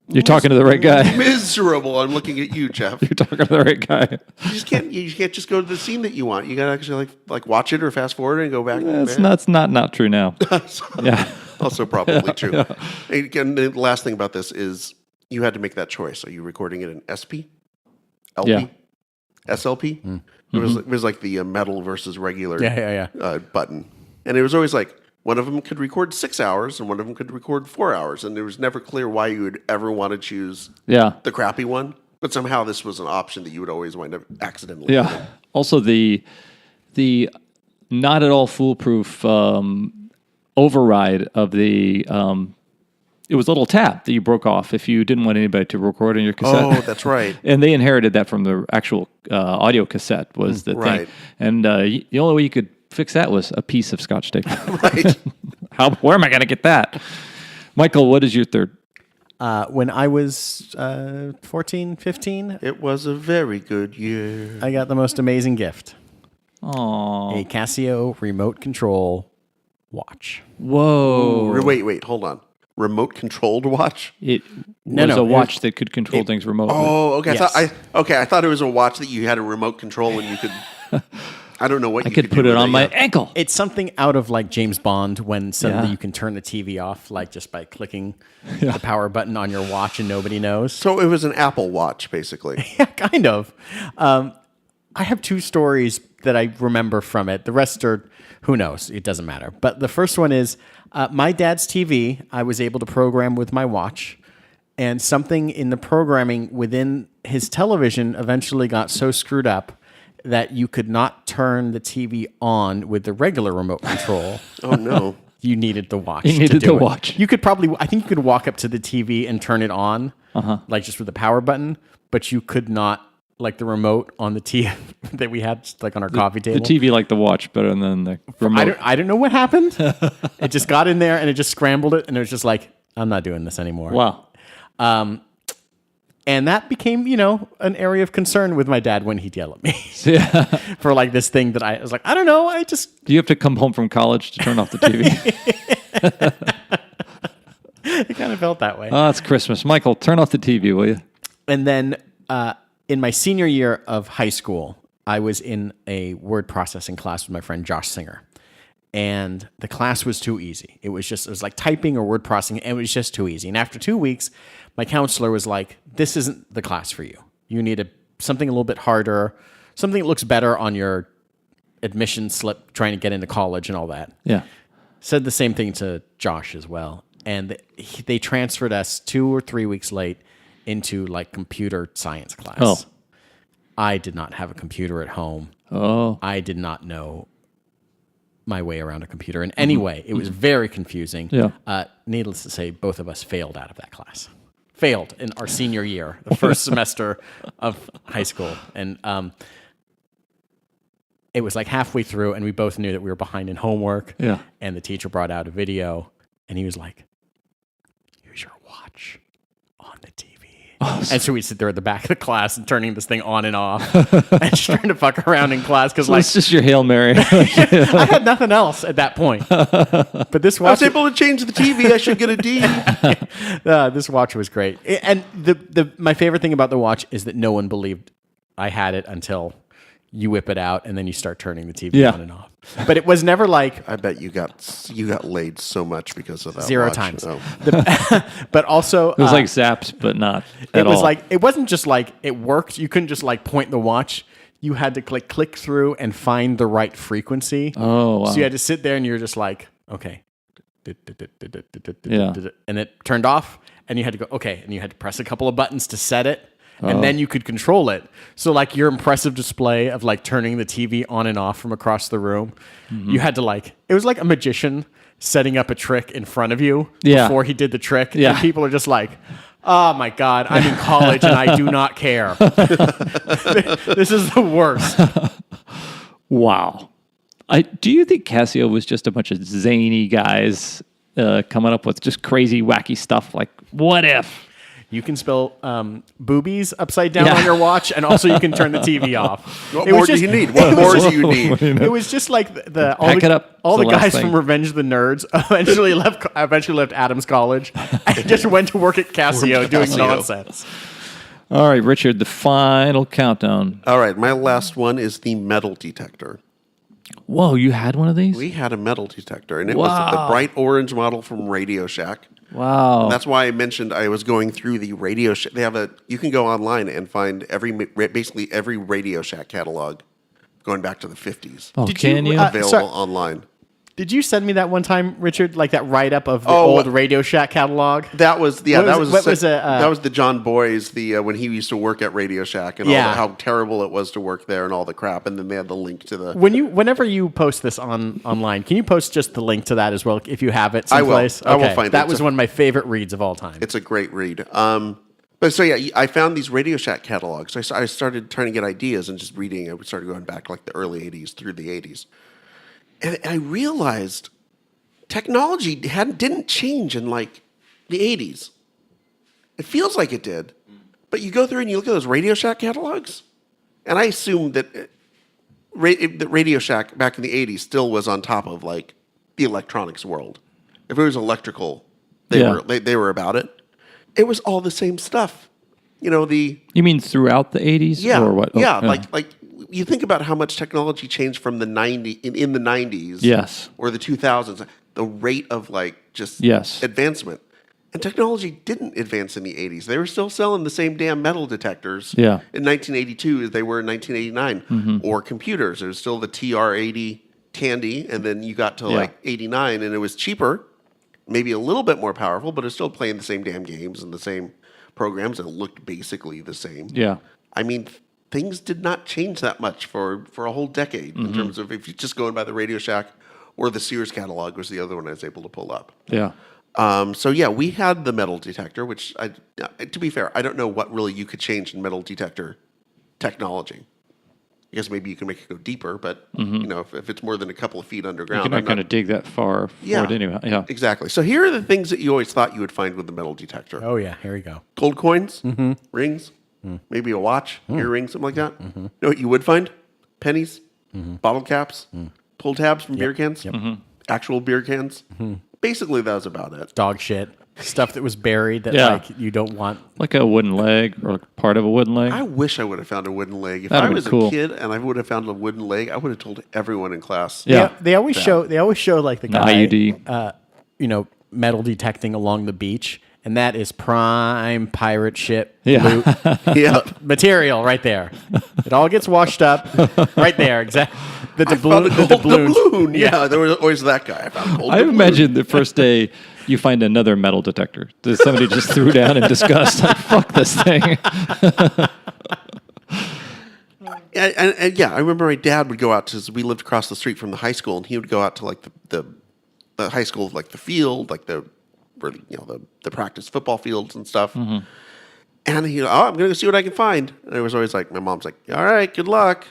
You're talking to the right guy. Miserable. I'm looking at you, Jeff. You're talking to the right guy. You can't just go to the scene that you want. You got to actually like watch it or fast forward and go back. That's not true now. Yeah. Also probably true. Again, the last thing about this is you had to make that choice. Are you recording it in SP? LP? SLP? It was like the metal versus regular button. And it was always like one of them could record 6 hours and one of them could record 4 hours. And it was never clear why you would ever want to choose the crappy one. But somehow this was an option that you would always wind up accidentally doing. Also, the not at all foolproof override of the... it was a little tab that you broke off if you didn't want anybody to record on your cassette. Oh, that's right. And they inherited that from the actual audio cassette was the thing. And the only way you could fix that was a piece of Scotch tape. Right. Where am I going to get that? Michael, what is your third? When I was 14, 15, it was a very good year. I got the most amazing gift. Aww. A Casio remote control watch. Whoa. Ooh, wait, hold on. Remote controlled watch? It was a watch that could control things remotely. Oh, okay. Yes. I thought it was a watch that you had a remote control and you could... I don't know what I could put it on my ankle. It's something out of like James Bond when suddenly you can turn the TV off like just by clicking the power button on your watch and nobody knows. So it was an Apple Watch, basically. Yeah, kind of. I have two stories that I remember from it. The rest are, who knows? It doesn't matter. But the first one is my dad's TV, I was able to program with my watch. And something in the programming within his television eventually got so screwed up that you could not turn the TV on with the regular remote control. Oh, no. You needed the watch. You needed the watch. You could probably, I think you could walk up to the TV and turn it on, like just with the power button, but you could not, like the remote on the that we had like on our coffee The table. TV liked the watch better than the remote. I don't know what happened. It just got in there and it just scrambled it, and it was just like, I'm not doing this anymore. Wow. And that became, an area of concern with my dad when he'd yell at me Yeah. for like this thing that I was like, I don't know. Do you have to come home from college to turn off the TV? It kind of felt that way. Oh, it's Christmas. Michael, turn off the TV, will you? And then in my senior year of high school, I was in a word processing class with my friend Josh Singer. And the class was too easy. It was like typing or word processing, and it was just too easy. And after 2 weeks, my counselor was like, this isn't the class for you. You need something a little bit harder, something that looks better on your admission slip trying to get into college and all that. Yeah. Said the same thing to Josh as well. And they transferred us 2 or 3 weeks late into like computer science class. Oh. I did not have a computer at home. Oh. I did not know my way around a computer in any way. It was very confusing. Yeah. Needless to say, both of us failed out of that class. Failed in our senior year, the first semester of high school. And it was like halfway through, and we both knew that we were behind in homework. Yeah. And the teacher brought out a video, and he was like, use your watch on the TV. And so we'd sit there at the back of the class and turning this thing on and off and just trying to fuck around in class because, It's just your Hail Mary. I had nothing else at that point. But this I watch, was able to change the TV. I should get a D. this watch was great. And my favorite thing about the watch is that no one believed I had it until you whip it out and then you start turning the TV on and off. But it was never like I bet you got laid so much because of that. 0 watch. times. Oh. But also, It was like Zaps, but not at it was all. like it wasn't just like it worked. You couldn't just like point the watch. You had to click through and find the right frequency. Oh, wow. So you had to sit there and you're just like, okay. Yeah. And it turned off and you had to go, okay. And you had to press a couple of buttons to set it. And then you could control it. So like your impressive display of like turning the TV on and off from across the room, you had to it was like a magician setting up a trick in front of you before he did the trick. Yeah. And people are just like, oh my God, I'm in college and I do not care. This is the worst. Wow. Do you think Casio was just a bunch of zany guys coming up with just crazy, wacky stuff like, what if? You can spell boobies upside down Yeah. on your watch, and also you can turn the TV off. What more do you need? What more do you need? It was just like Pack it up. all It's the the last guys thing. from Revenge of the Nerds eventually left Adams College and just went to work at Casio doing Casio. nonsense. All right, Richard, the final countdown. All right, my last one is the metal detector. Whoa, you had one of these? We had a metal detector, and it was the Wow. bright orange model from Radio Shack. Wow. And that's why I mentioned I was going through the Radio Shack. You can go online and find basically every Radio Shack catalog going back to the 50s. Oh, Did can you, you? Available sorry. online. Did you send me that one time, Richard? Like that write-up of the Oh, old Radio Shack catalog? That was What was that was the John Boy's when he used to work at Radio Shack and Yeah. all how terrible it was to work there and all the crap, and then they had the link to the. Whenever you post this online, can you post just the link to that as well if you have it I will. someplace? I will Okay. find it. That was one of my favorite reads of all time. It's a great read. But so yeah, I found these Radio Shack catalogs. I started trying to get ideas and just reading. I started going back like the early '80s through the '80s, and I realized technology didn't change in like the '80s. It feels like it did, but you go through and you look at those Radio Shack catalogs, and I assume that that Radio Shack back in the '80s still was on top of like the electronics world. If it was electrical, they were about it. It was all the same stuff. You mean throughout the 80s? yeah, Or what? Oh, yeah, like you think about how much technology changed from the in the 90s, Yes. or the 2000s. The rate of just Yes. advancement, and technology didn't advance in the 80s. They were still selling the same damn metal detectors Yeah. in 1982 as they were in 1989, or computers. There was still the TR-80 Tandy, and then you got to like 89, and it was cheaper, maybe a little bit more powerful, but it's still playing the same damn games and the same programs, and it looked basically the same. Yeah. I mean, things did not change that much for a whole decade in terms of if you're just going by the Radio Shack or the Sears catalog was the other one I was able to pull up. Yeah. So yeah, we had the metal detector, which to be fair, I don't know what really you could change in metal detector technology. I guess maybe you can make it go deeper, but you know, if it's more than a couple of feet underground, You're not I'm going to dig that far forward anyway. Yeah. exactly. So here are the things that you always thought you would find with the metal detector: Oh yeah, here we go. gold coins, rings, maybe a watch, earrings, something like that. You know what you would find? Pennies, bottle caps, pull tabs from beer cans, actual beer cans. Basically, that was about it. Dog shit. Stuff that was buried that Yeah. like you don't want. Like a wooden leg or like part of a wooden leg. I wish I would have found a wooden leg. If That'd I have was been cool. a kid and I would have found a wooden leg, I would have told everyone in class. Yeah. They always show. They always show like the An guy, IUD. You know, metal detecting along the beach, and that is prime pirate ship Yeah. loot Yep. material right there. It all gets washed up right there. Exactly. The Found a doubloon. gold doubloon. Yeah, there was always that guy. I found a gold I doubloon. imagine the first day you find another metal detector that somebody just threw down in disgust. Like, fuck this thing. And yeah, I remember my dad would go out to. We lived across the street from the high school, and he would go out to like the high school, like the field, like the practice football fields and stuff. And he, I'm gonna go see what I can find. And it was always like, my mom's like, all right, good luck.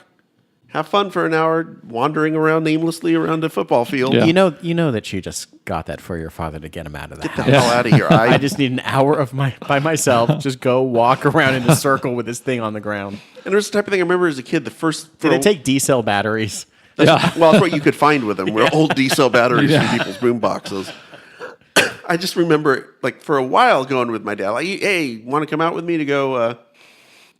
Have fun for an hour wandering around aimlessly around a football field. Yeah. You know that you just got that for your father to get him out of the Get the house. hell out of here. I just need an hour of by myself. Just go walk around in a circle with this thing on the ground. And there's the type of thing I remember as a kid. The first Did it take D-cell batteries? Yeah. well, that's what you could find with them. Were old D-cell batteries from people's boom boxes. I just remember, like, for a while going with my dad. Like, hey, want to come out with me to go?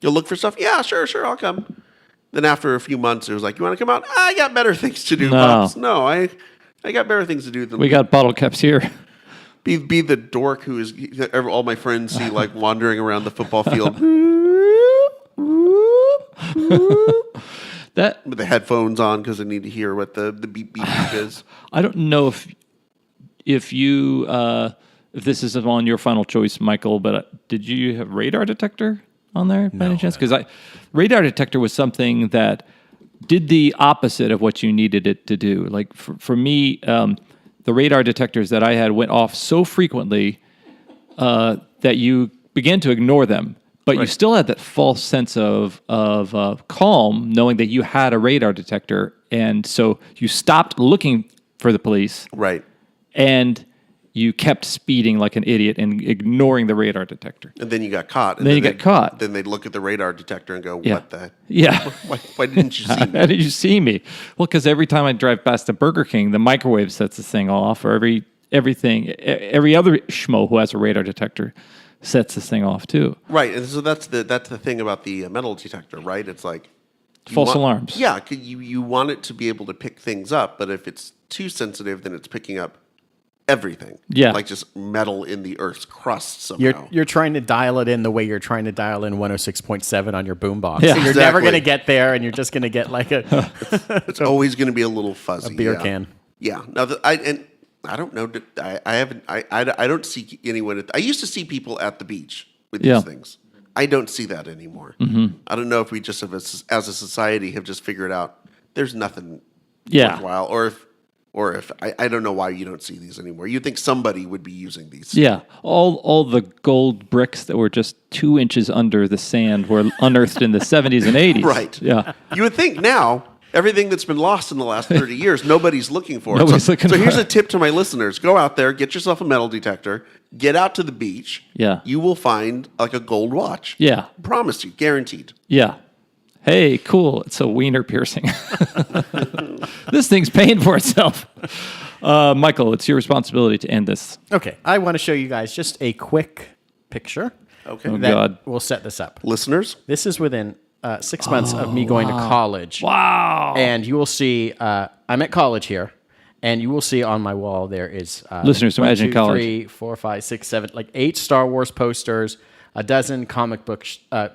You'll look for stuff. Yeah, sure, I'll come. Then after a few months, it was like, you want to come out? I got better things to do, No. Pops. No, I got better things to do than We got bottle caps here. be the dork who is all my friends see like wandering around the football field That with the headphones on because I need to hear what the beep beep beep is. I don't know if you if this is on your final choice, Michael, but did you have radar detector on there by any chance? Because radar detector was something that did the opposite of what you needed it to do. Like for me, the radar detectors that I had went off so frequently that you began to ignore them. But you still had that false sense of calm, knowing that you had a radar detector, and so you stopped looking for the police, Right. and you kept speeding like an idiot and ignoring the radar detector. And then you got caught. And Then you got caught. Then they'd look at the radar detector and go, Yeah. what the? Yeah. Why didn't you see me? How did you see me? Well, because every time I drive past a Burger King, the microwave sets this thing off, or every other schmo who has a radar detector sets this thing off too. Right. And so that's the thing about the metal detector, right? It's like you False alarms. Yeah, 'cause you want it to be able to pick things up, but if it's too sensitive, then it's picking up everything. Yeah. Like just metal in the Earth's crust somehow. You're trying to dial it in the way you're trying to dial in 106.7 on your boombox. Yeah. So you're never Exactly. going to get there, and you're just going to get like a It's always going to be a little fuzzy. beer yeah. can. Yeah. Now, I don't know. I don't see anyone. I used to see people at the beach with Yeah. these things. I don't see that anymore. I don't know if we just, as a society, have just figured out there's nothing worthwhile, or if I don't know why you don't see these anymore. You'd think somebody would be using these. Yeah, all the gold bricks that were just 2 inches under the sand were unearthed in the 70s and 80s. Right. Yeah. You would think now everything that's been lost in the last 30 years, nobody's looking for it. Nobody's So looking for here's it. a tip to my listeners: go out there, get yourself a metal detector, get out to the beach. Yeah. You will find like a gold watch. Yeah. Promise you, guaranteed. Yeah. Hey, cool. It's a wiener piercing. This thing's paying for itself. Michael, it's your responsibility to end this. Okay, I want to show you guys just a quick picture. Okay. Oh, that God. will set this up. Listeners, This is within 6 months of me going to college. Wow. And you will see, I'm at college here, and you will see on my wall there is Listeners, imagine college. 3, 4, 5, 6, 7, like 8 Star Wars posters, a dozen comic book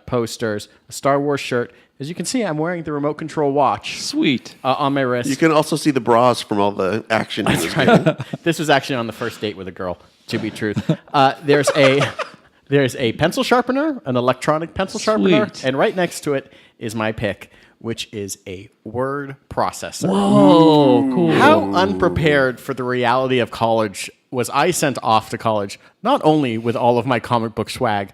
posters, a Star Wars shirt. As you can see, I'm wearing the remote control watch Sweet. on my wrist. you can also see the bras from all the action he was getting. This was actually on the first date with a girl, to be truth. There's a pencil sharpener, an electronic pencil sharpener, Sweet. and right next to it is my pick, which is a word processor. Oh, cool. How unprepared for the reality of college was I sent off to college, not only with all of my comic book swag,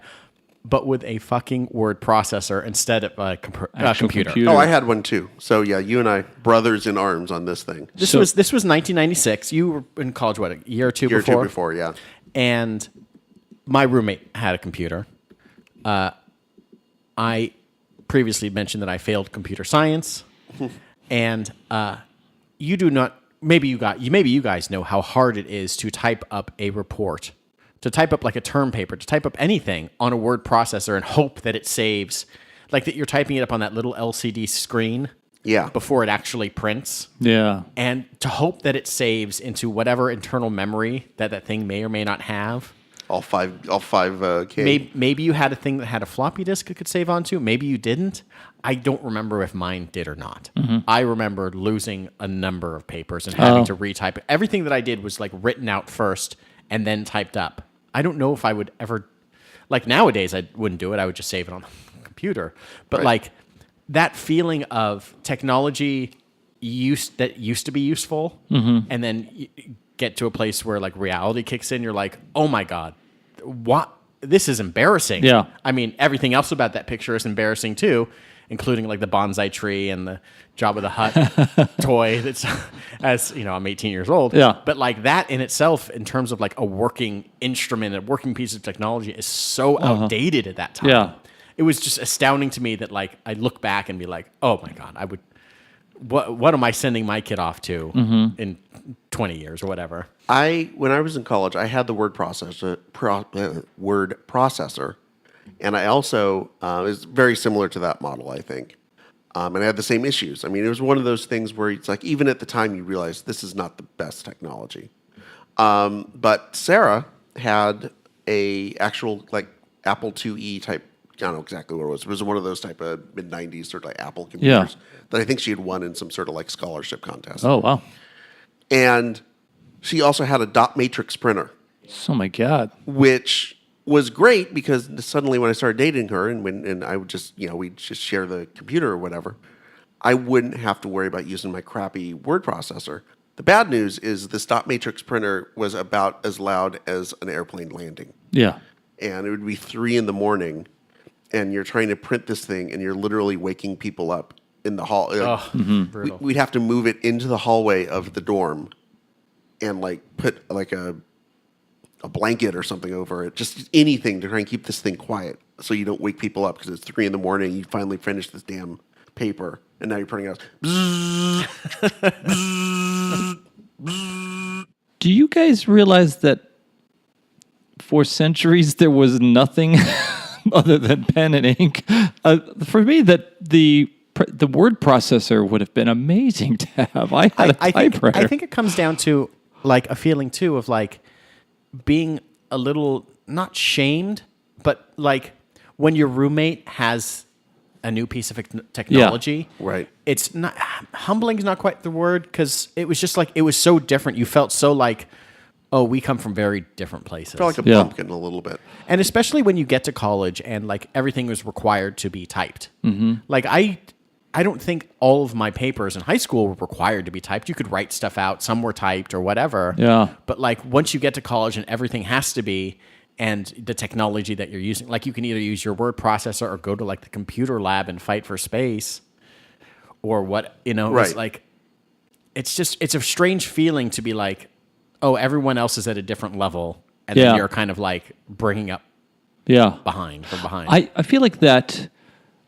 but with a fucking word processor instead of a Actual computer. computer. Oh, I had one too. So yeah, you and I, brothers in arms on this thing. This was 1996. You were in college, what, a year or two Year or before? two before, yeah. And my roommate had a computer. I previously mentioned that I failed computer science, and you do not. Maybe you guys know how hard it is to type up a report, to type up like a term paper, to type up anything on a word processor and hope that it saves, like that you're typing it up on that little LCD screen. Yeah. Before it actually prints. Yeah. And to hope that it saves into whatever internal memory that thing may or may not have. All five K. Maybe you had a thing that had a floppy disk it could save onto. Maybe you didn't. I don't remember if mine did or not. I remember losing a number of papers and having to retype it. Everything that I did was like written out first and then typed up. I don't know if I would ever, like nowadays I wouldn't do it. I would just save it on the computer. But like that feeling of technology that used to be useful, and then you get to a place where like reality kicks in. You're like, oh my God, what? This is embarrassing. Yeah. I mean, everything else about that picture is embarrassing too, including like the bonsai tree and the Jabba the Hutt toy. That's, as you know, I'm 18 years old. Yeah. But like that in itself, in terms of like a working instrument, a working piece of technology, is so outdated at that time. Yeah. It was just astounding to me that like I look back and be like, oh my God, I would. What am I sending my kid off to in 20 years or whatever? When I was in college, I had the word processor, and I also is very similar to that model, I think. And I had the same issues. I mean, it was one of those things where it's like, even at the time, you realize this is not the best technology. But Sarah had a actual like Apple IIe type. I don't know exactly what it was. It was one of those type of mid-90s sort of like Apple computers that I think she had won in some sort of like scholarship contest. Oh, wow. And she also had a dot matrix printer, Oh, my God. which was great because suddenly when I started dating her and I would just, we'd just share the computer or whatever, I wouldn't have to worry about using my crappy word processor. The bad news is this dot matrix printer was about as loud as an airplane landing. Yeah. And it would be 3 a.m. and you're trying to print this thing and you're literally waking people up in the hall. Brutal. We'd have to move it into the hallway of the dorm and like put like a blanket or something over it, just anything to try and keep this thing quiet so you don't wake people up because it's 3 a.m. You finally finish this damn paper and now you're printing out. Do you guys realize that for centuries there was nothing other than pen and ink? For me, that the word processor would have been amazing to have. I had a typewriter. I think it comes down to like a feeling too of like being a little not shamed, but like when your roommate has a new piece of technology, Right. It's not humbling is not quite the word because it was just like it was so different. You felt so like, oh, we come from very different places. Felt like a pumpkin a little bit. And especially when you get to college and like everything was required to be typed. Like I don't think all of my papers in high school were required to be typed. You could write stuff out. Some were typed or whatever. Yeah. But like once you get to college and everything has to be, and the technology that you're using, like you can either use your word processor or go to like the computer lab and fight for space or what, It's Right. like, it's a strange feeling to be like, oh, everyone else is at a different level. And then you're kind of like bringing up from behind. I feel like that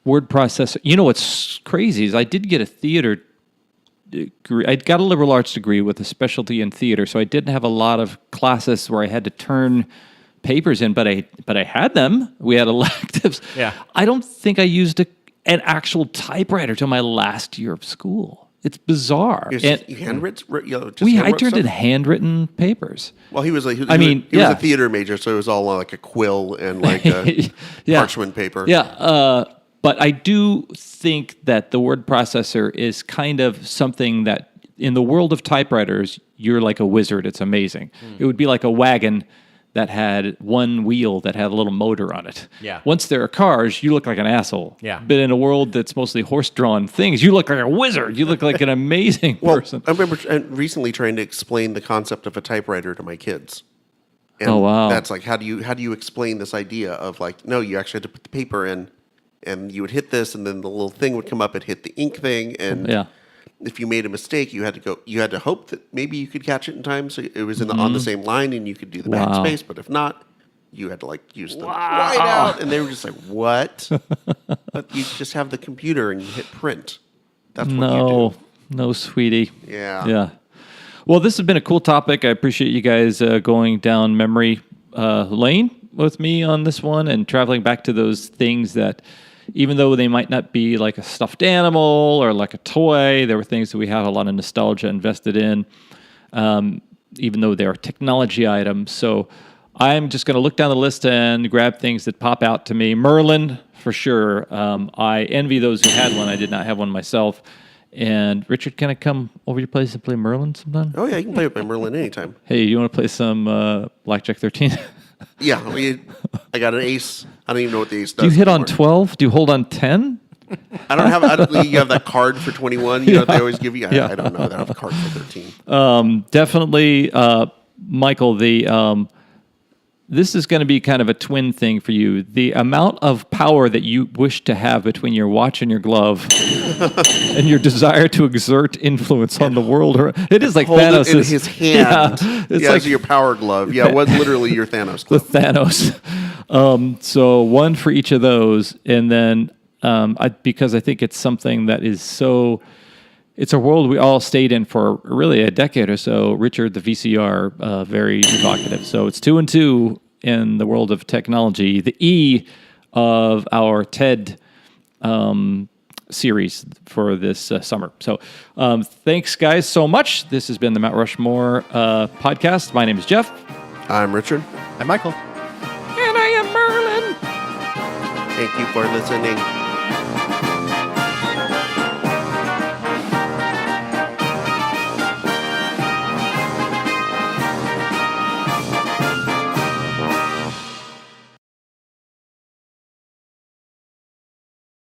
word processor, what's crazy is I did get a theater degree. I got a liberal arts degree with a specialty in theater, so I didn't have a lot of classes where I had to turn papers in, but I had them. We had electives. Yeah. I don't think I used an actual typewriter till my last year of school. It's bizarre. You handwritten? I turned in handwritten papers. Well, he was like, he was yeah. a theater major, so it was all like a quill and like a parchment paper. Yeah. But I do think that the word processor is kind of something that in the world of typewriters, you're like a wizard. It's amazing. It would be like a wagon that had one wheel that had a little motor on it. Yeah. Once there are cars, you look like an asshole. Yeah. But in a world that's mostly horse-drawn things, you look like a wizard. You look like an amazing person. I remember recently trying to explain the concept of a typewriter to my kids. And Oh, wow. that's like, how do you explain this idea of like, no, you actually had to put the paper in, and you would hit this, and then the little thing would come up and hit the ink thing, and Yeah. if you made a mistake, you had to hope that maybe you could catch it in time, so it was on the same line, and you could do the Wow. backspace. But if not, you had to like use the whiteout, and they were just like, "What?" But you just have the computer and you hit print. That's what you do. No, sweetie. Yeah. Yeah. Well, this has been a cool topic. I appreciate you guys going down memory lane with me on this one and traveling back to those things that, even though they might not be like a stuffed animal or like a toy, there were things that we have a lot of nostalgia invested in, even though they are technology items. So I'm just going to look down the list and grab things that pop out to me. Merlin, for sure. I envy those who had one. I did not have one myself. And Richard, can I come over to your place and play Merlin sometime? Oh yeah, you can play with my Merlin anytime. Hey, you want to play some Blackjack 13? Yeah, I got an ace. I don't even know what the ace does. Do you hit on anymore. 12? Do you hold on 10? You have that card for 21. You know what they always give you. Yeah. I don't know. I don't have a card for 13. Definitely, Michael, this is going to be kind of a twin thing for you. The amount of power that you wish to have between your watch and your glove and your desire to exert influence on the world. It is like Hold Thanos it in his hand. Yeah, it's Yeah, like it's your power glove. Yeah, it was literally your Thanos the glove. Thanos. So one for each of those. And then because I think it's something that is so... It's a world we all stayed in for really a decade or so. Richard, the VCR, very evocative. So it's 2 and 2 in the world of technology. The E of our TED series for this summer. So thanks, guys, so much. This has been the Mount Rushmore podcast. My name is Jeff. I'm Richard. I'm Michael. And I am Merlin. Thank you for listening.